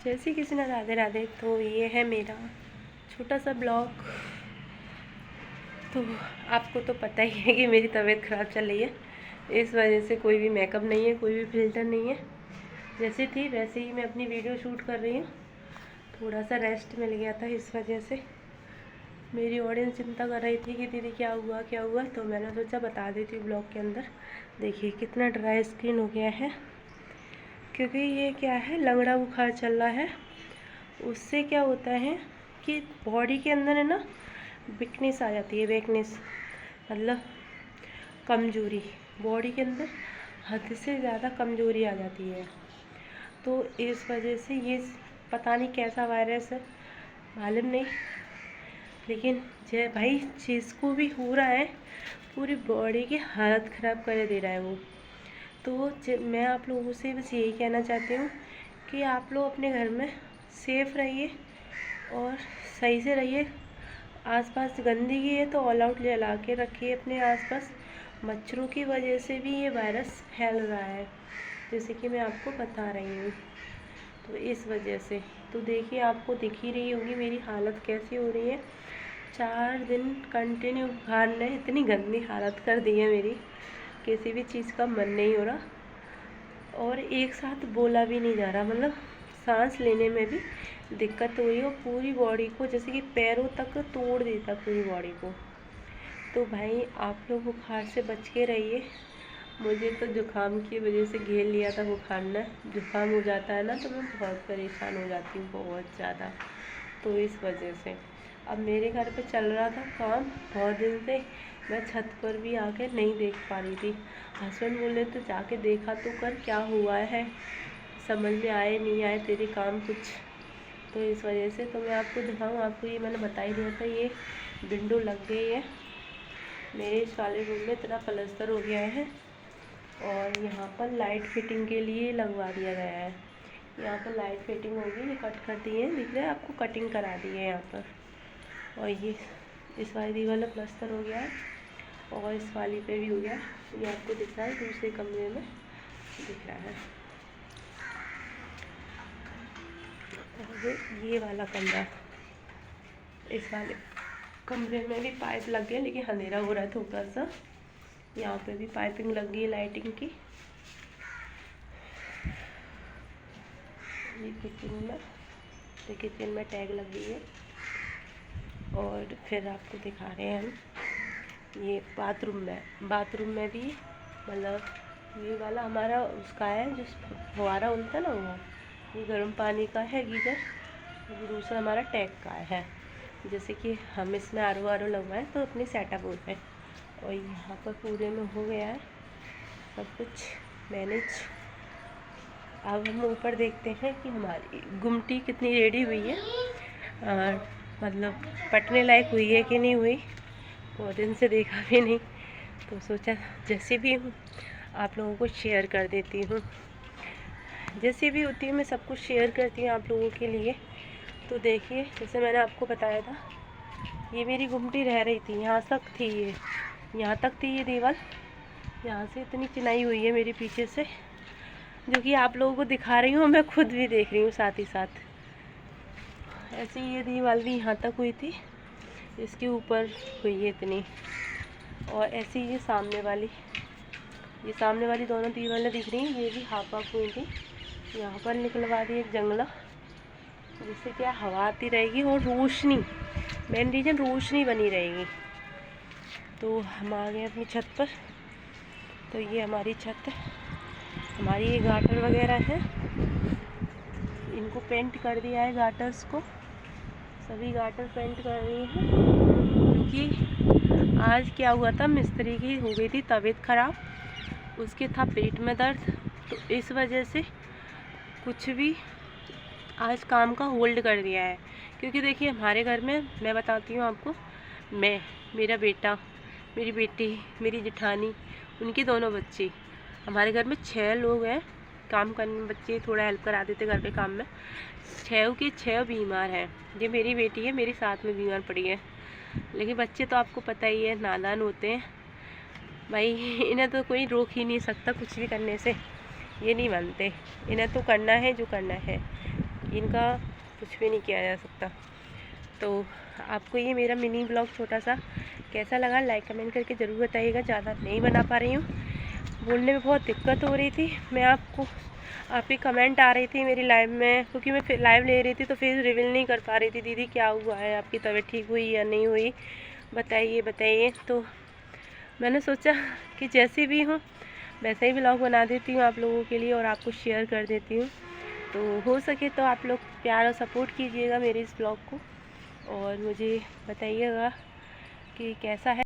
जय श्री कृष्ण, राधे राधे। तो ये है मेरा छोटा सा ब्लॉग। तो आपको तो पता ही है कि मेरी तबीयत ख़राब चल रही है, इस वजह से कोई भी मेकअप नहीं है, कोई भी फिल्टर नहीं है। जैसे थी वैसे ही मैं अपनी वीडियो शूट कर रही हूँ। थोड़ा सा रेस्ट मिल गया था, इस वजह से मेरी ऑडियंस चिंता कर रही थी कि दीदी क्या हुआ क्या हुआ, तो मैंने सोचा बता देती हूँ ब्लॉग के अंदर। देखिए कितना ड्राई स्किन हो गया है, क्योंकि ये क्या है, लंगड़ा बुखार चल रहा है। उससे क्या होता है कि बॉडी के अंदर है ना वीकनेस आ जाती है। वीकनेस मतलब कमजोरी, बॉडी के अंदर हद से ज़्यादा कमजोरी आ जाती है। तो इस वजह से ये पता नहीं कैसा वायरस है, मालूम नहीं, लेकिन जय भाई जिसको भी हो रहा है पूरी बॉडी की हालत ख़राब कर दे रहा है वो। तो मैं आप लोगों से बस यही कहना चाहती हूँ कि आप लोग अपने घर में सेफ़ रहिए और सही से रहिए। आसपास गंदगी है तो ऑल आउट जला के रखिए अपने आसपास। मच्छरों की वजह से भी ये वायरस फैल रहा है, जैसे कि मैं आपको बता रही हूँ। तो इस वजह से तो देखिए, आपको दिख ही रही होगी मेरी हालत कैसी हो रही है। 4 दिन कंटिन्यू बुखार ने इतनी गंदी हालत कर दी है मेरी, किसी भी चीज़ का मन नहीं हो रहा और एक साथ बोला भी नहीं जा रहा। मतलब सांस लेने में भी दिक्कत हो रही है और पूरी बॉडी को जैसे कि पैरों तक तोड़ देता पूरी बॉडी को। तो भाई आप लोग बुखार से बच के रहिए। मुझे तो जुकाम की वजह से घेर लिया था बुखार ने। जुकाम हो जाता है ना तो मैं बहुत परेशान हो जाती हूँ, बहुत ज़्यादा। तो इस वजह से अब मेरे घर पे चल रहा था काम बहुत दिन से, मैं छत पर भी आके नहीं देख पा रही थी। हस्बैंड बोले तो जाके देखा तो कर क्या हुआ है, समझ में आए नहीं आए तेरे काम कुछ। तो इस वजह से तो मैं आपको दिखाऊँ, आपको ये मैंने बता ही दिया था। ये विंडो लग गई है मेरे इस वाले रूम में, इतना प्लास्टर हो गया है और यहाँ पर लाइट फिटिंग के लिए लगवा दिया गया है। यहाँ पर लाइट फिटिंग होगी, ये कट कर दी है, दिख रहा है आपको, कटिंग करा दी है यहाँ पर। और ये इस वाली दीवार में प्लास्टर हो गया है और इस वाली पे भी हो गया। ये आपको दिख रहा है, दूसरे कमरे में दिख रहा है। और ये वाला कमरा, इस वाले कमरे में भी पाइप लग गया, लेकिन अंधेरा हो रहा है थोड़ा सा। यहाँ पे भी पाइपिंग लग गई है लाइटिंग की। ये किचन में टैग लग गई है। और फिर आपको दिखा रहे हैं हम ये बाथरूम में भी, मतलब ये वाला हमारा उसका है जो फुहारा होता है ना, वो ये गर्म पानी का है गीज़र। दूसरा हमारा टैग का है, जैसे कि हम इसमें आर ओ लगवाएं तो अपनी सेटअप होता है। और यहाँ पर पूरे में हो गया है सब कुछ मैनेज। अब हम ऊपर देखते हैं कि हमारी गुमटी कितनी रेडी हुई है, मतलब पटने लायक हुई है कि नहीं हुई। बहुत दिन से देखा भी नहीं, तो सोचा जैसे भी हूँ आप लोगों को शेयर कर देती हूँ। जैसे भी होती है मैं सब कुछ शेयर करती हूँ आप लोगों के लिए। तो देखिए, जैसे मैंने आपको बताया था, ये मेरी गुमटी रह रही थी, यहाँ तक थी, ये यहाँ तक थी ये दीवार। यहाँ से इतनी चिनाई हुई है मेरे पीछे से, जो कि आप लोगों को दिखा रही हूँ, मैं खुद भी देख रही हूँ साथ ही साथ। ऐसे ही ये दीवार भी यहाँ तक हुई थी, इसके ऊपर हुई है इतनी। और ऐसे ही ये सामने वाली दोनों दीवारें दिख रही हैं, ये भी हाफ हाफ हुई थी। यहाँ पर निकलवा दी एक जंगला, जिससे क्या हवा आती रहेगी और रोशनी, मेन रीज़न रोशनी बनी रहेगी। तो हम आ गए अपनी छत पर। तो ये हमारी छत है, हमारी ये गाटर वगैरह है, इनको पेंट कर दिया है, गाटर्स को सभी गाटर पेंट कर रही हैं। क्योंकि आज क्या हुआ था, मिस्त्री की हो गई थी तबीयत ख़राब, उसके था पेट में दर्द, तो इस वजह से कुछ भी आज काम का होल्ड कर दिया है। क्योंकि देखिए हमारे घर में, मैं बताती हूँ आपको, मैं, मेरा बेटा, मेरी बेटी, मेरी जेठानी, उनके दोनों बच्चे, हमारे घर में 6 लोग हैं काम करने में। बच्चे थोड़ा हेल्प करा देते घर पे काम में। 6 के 6 बीमार हैं। ये मेरी बेटी है, मेरे साथ में बीमार पड़ी है। लेकिन बच्चे तो आपको पता ही है, नादान होते हैं भाई, इन्हें तो कोई रोक ही नहीं सकता कुछ भी करने से। ये नहीं मानते, इन्हें तो करना है जो करना है। इनका कुछ भी नहीं किया जा सकता। तो आपको ये मेरा मिनी ब्लॉग छोटा सा कैसा लगा लाइक कमेंट करके ज़रूर बताइएगा। ज़्यादा नहीं बना पा रही हूँ, बोलने में बहुत दिक्कत हो रही थी। मैं आपकी कमेंट आ रही थी मेरी लाइव में, क्योंकि मैं फिर लाइव ले रही थी तो फिर रिवील नहीं कर पा रही थी। दीदी क्या हुआ है, आपकी तबीयत ठीक हुई या नहीं हुई, बताइए बताइए। तो मैंने सोचा कि जैसे भी हूँ वैसे ही ब्लॉग बना देती हूँ आप लोगों के लिए और आपको शेयर कर देती हूँ। तो हो सके तो आप लोग प्यार और सपोर्ट कीजिएगा मेरे इस ब्लॉग को और मुझे बताइएगा कि कैसा है।